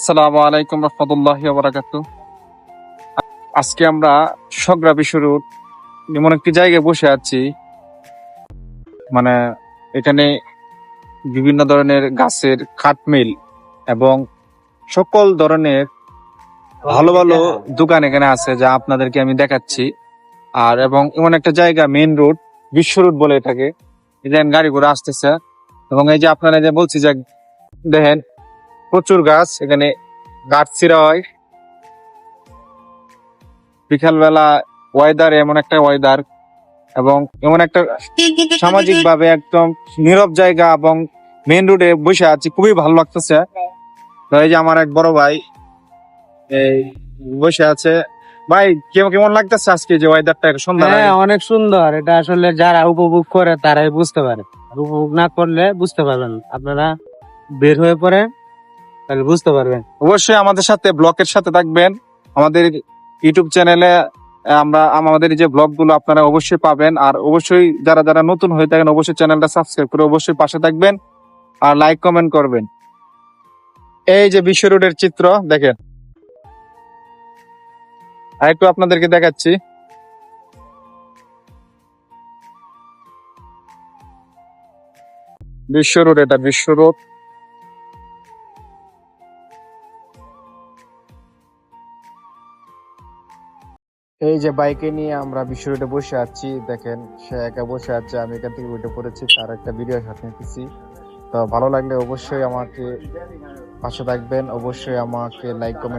আসসালামু আলাইকুম রহমতুল্লাহি ওয়া বারাকাতুহু। আজকে আমরা সগরা বিশ্ব রোড এমন একটি জায়গায় বসে আছি, মানে এখানে বিভিন্ন ধরনের গাছের কাঠ মিল এবং সকল ধরনের ভালো ভালো দোকান এখানে আছে, যা আপনাদেরকে আমি দেখাচ্ছি। আর এবং এমন একটা জায়গা, মেইন রোড, বিশ্ব রোড বলে এটাকে। এই যে গাড়ি ঘোড়া আসতেছে এবং এই যে আপনারা যে বলছি যে দেখেন প্রচুর গাছ, এখানে গাছ ছিঁড়া হয় বিকালবেলা। ওয়েদার এমন একটা ওয়েদার এবং এমন একটা সামাজিক ভাবে একদম নীরব জায়গা এবং মেইন রোডে বসে আছি, খুবই ভালো লাগতেছে। তো এই যে আমার এক বড় ভাই এই বসে আছে। ভাই কেমন লাগতেছে আজকে যে ওয়েদারটা সন্ধ্যা? হ্যাঁ, অনেক সুন্দর। এটা আসলে যারা উপভোগ করে তারাই বুঝতে পারে, আর উপভোগ না করলে বুঝতে পারবেন না। আপনারা বের হয়ে পড়ে তাহলে বুঝতে পারবেন। অবশ্যই আমাদের সাথে ব্লগের সাথে থাকবেন। আমাদের ইউটিউব চ্যানেলে আমরা আমাদের এই যে ব্লগ গুলো আপনারা অবশ্যই পাবেন। আর অবশ্যই যারা যারা নতুন হয়ে থাকেন অবশ্যই চ্যানেলটা সাবস্ক্রাইব করে অবশ্যই পাশে থাকবেন আর লাইক কমেন্ট করবেন। এই যে বিশ্ব রোডের চিত্র দেখেন, আর একটু আপনাদেরকে দেখাচ্ছি। বিশ্ব রোড, এটা বিশ্ব রোড। এই যে বাইকে নিয়ে আমরা বিশ্ব রোডে বসে আছি, দেখেন সে একা বসে আছে, আমি এখান থেকে উঠে পড়েছি, তার একটা ভিডিও সাথে নিতেছি। তো ভালো লাগলে অবশ্যই আমাকে পাশে থাকবেন, অবশ্যই আমাকে লাইক কমেন্ট